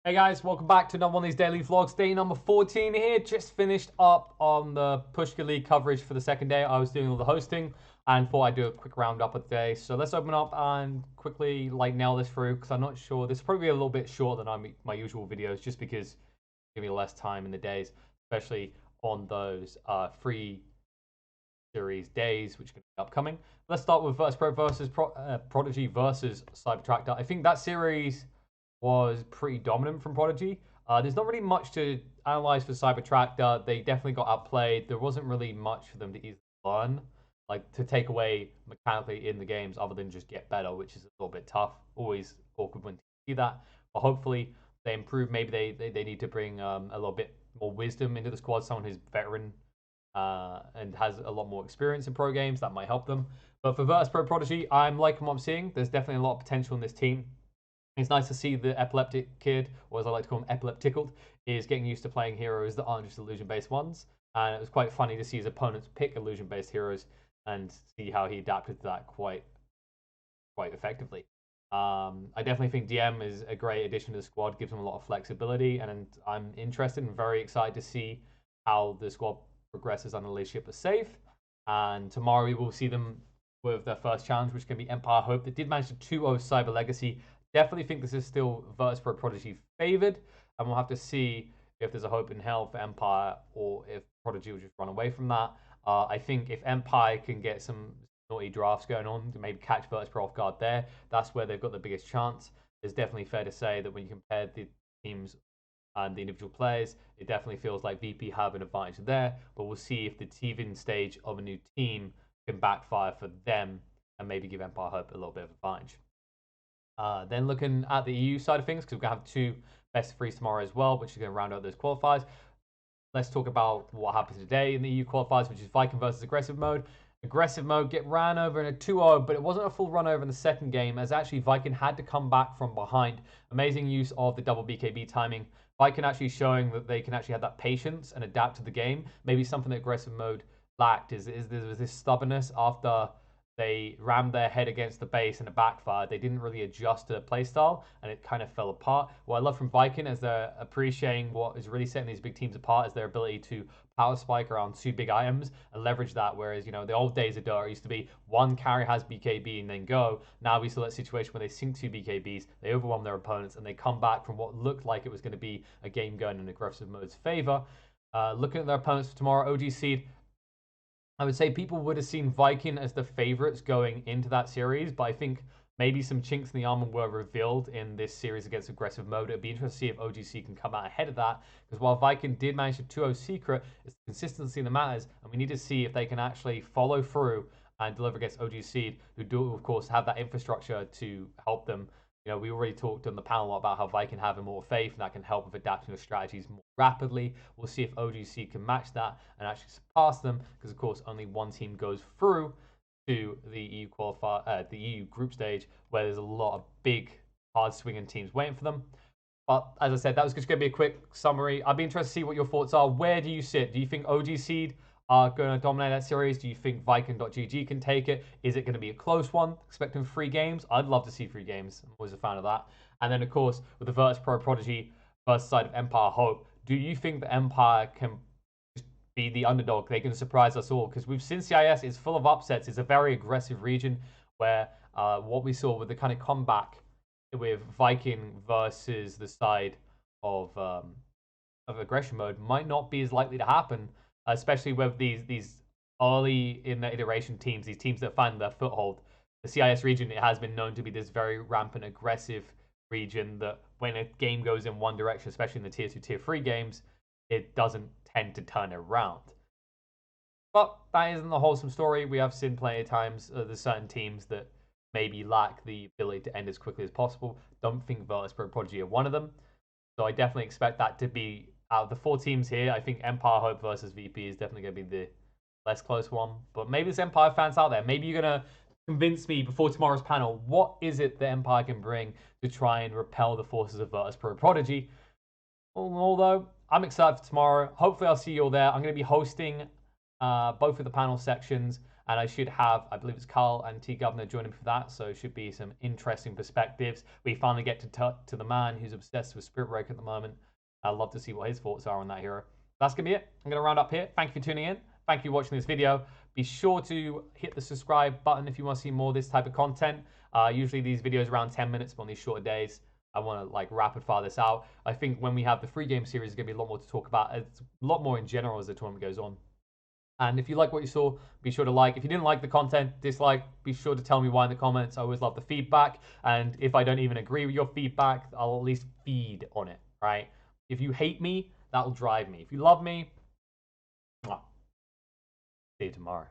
Hey guys, welcome back to another one of these daily vlogs. Day number 14 here. Just finished up on the Pushka League coverage for the second day. I was doing all the hosting and thought I'd do a quick roundup of the day. So let's open up and quickly nail this through because I'm not sure. This is probably a little bit shorter than my usual videos just because give me less time in the days, especially on those free series days, which are going to be upcoming. Let's start with Virtus.pro versus Prodigy versus Cybertractor. I think that series was pretty dominant from Prodigy. There's not really much to analyze for Cybertractor. They definitely got outplayed. There wasn't really much for them to easily learn, like to take away mechanically in the games other than just get better, which is a little bit tough. Always awkward when you see that. But hopefully they improve. Maybe they need to bring a little bit more wisdom into the squad, someone who's veteran and has a lot more experience in pro games. That might help them. But for Virtus.pro Prodigy, I'm liking what I'm seeing. There's definitely a lot of potential in this team. It's nice to see the epileptic kid, or as I like to call him, epileptickled, is getting used to playing heroes that aren't just illusion-based ones. And it was quite funny to see his opponents pick illusion-based heroes and see how he adapted to that quite effectively. I definitely think DM is a great addition to the squad, gives him a lot of flexibility, and I'm interested and very excited to see how the squad progresses under the leadership of Safe. And tomorrow we will see them with their first challenge, which can be Empire Hope. They did manage to 2-0 Cyber Legacy. Definitely think this is still Virtus.pro Prodigy favored, and we'll have to see if there's a hope in hell for Empire or if Prodigy will just run away from that. I think if Empire can get some naughty drafts going on to maybe catch Virtus.pro off guard there, that's where they've got the biggest chance. It's definitely fair to say that when you compare the teams and the individual players, it definitely feels like VP have an advantage there, but we'll see if the teething stage of a new team can backfire for them and maybe give Empire Hope a little bit of advantage. Then looking at the EU side of things, because we're going to have two best of threes tomorrow as well, which is going to round out those qualifiers. Let's talk about what happened today in the EU qualifiers, which is Viking versus Aggressive Mode. Aggressive Mode get ran over in a 2-0, but it wasn't a full run over in the second game, as actually Viking had to come back from behind. Amazing use of the double BKB timing. Viking actually showing that they can actually have that patience and adapt to the game. Maybe something that Aggressive Mode lacked is there was this stubbornness after they rammed their head against the base and it backfired. They didn't really adjust to the playstyle and it kind of fell apart. What I love from Viking is they're appreciating what is really setting these big teams apart is their ability to power spike around two big items and leverage that. Whereas, you know, the old days of Dota used to be one carry has BKB and then go. Now we saw that situation where they sink two BKBs, they overwhelm their opponents and they come back from what looked like it was going to be a game going in Aggressive Mode's favor. Looking at their opponents for tomorrow, OG.Seed, I would say people would have seen Viking as the favorites going into that series, but I think maybe some chinks in the armor were revealed in this series against Aggressive Mode. It'd be interesting to see if OG.Seed can come out ahead of that, because while Viking did manage to 2-0 Secret, it's the consistency that matters, and we need to see if they can actually follow through and deliver against OG.Seed, who do, of course, have that infrastructure to help them. You know, we already talked on the panel a lot about how Viking have more faith, and that can help with adapting to strategies more rapidly. We'll see if OG.Seed can match that and actually surpass them, because of course only one team goes through to the EU group stage, where there's a lot of big, hard swinging teams waiting for them. But as I said, that was just going to be a quick summary. I'd be interested to see what your thoughts are. Where do you sit? Do you think OG.Seed are going to dominate that series? Do you think Viking.GG can take it? Is it going to be a close one? Expecting 3 games? I'd love to see 3 games. I'm always a fan of that. And then, of course, with the Virtus.pro Prodigy versus side of Empire Hope, do you think the Empire can be the underdog? They can surprise us all? Because we've seen CIS is full of upsets. It's a very aggressive region where what we saw with the kind of comeback with Viking versus the side of Aggression Mode might not be as likely to happen, especially with these early in the iteration teams, these teams that find their foothold. The CIS region, it has been known to be this very rampant, aggressive region that when a game goes in one direction, especially in the tier 2, tier 3 games, it doesn't tend to turn around. But that isn't the wholesome story. We have seen plenty of times there's certain teams that maybe lack the ability to end as quickly as possible. Don't think Virtus.pro Prodigy are one of them. So I definitely expect that to be, out of the 4 teams here, I think Empire Hope versus VP is definitely going to be the less close one. But maybe there's Empire fans out there. Maybe you're going to convince me before tomorrow's panel, what is it that Empire can bring to try and repel the forces of Virtus.pro Prodigy? Although, I'm excited for tomorrow. Hopefully I'll see you all there. I'm going to be hosting both of the panel sections. And I should have, I believe it's Carl and T Governor joining me for that, so it should be some interesting perspectives. We finally get to talk to the man who's obsessed with Spirit Break at the moment. I'd love to see what his thoughts are on that hero. That's going to be it. I'm going to round up here. Thank you for tuning in. Thank you for watching this video. Be sure to hit the subscribe button if you want to see more of this type of content. Usually these videos around 10 minutes, but on these shorter days, I want to like rapid fire this out. I think when we have the free game series, there's going to be a lot more to talk about. It's a lot more in general as the tournament goes on. And if you like what you saw, be sure to like. If you didn't like the content, dislike, be sure to tell me why in the comments. I always love the feedback. And if I don't even agree with your feedback, I'll at least feed on it, right? If you hate me, that'll drive me. If you love me, see you tomorrow.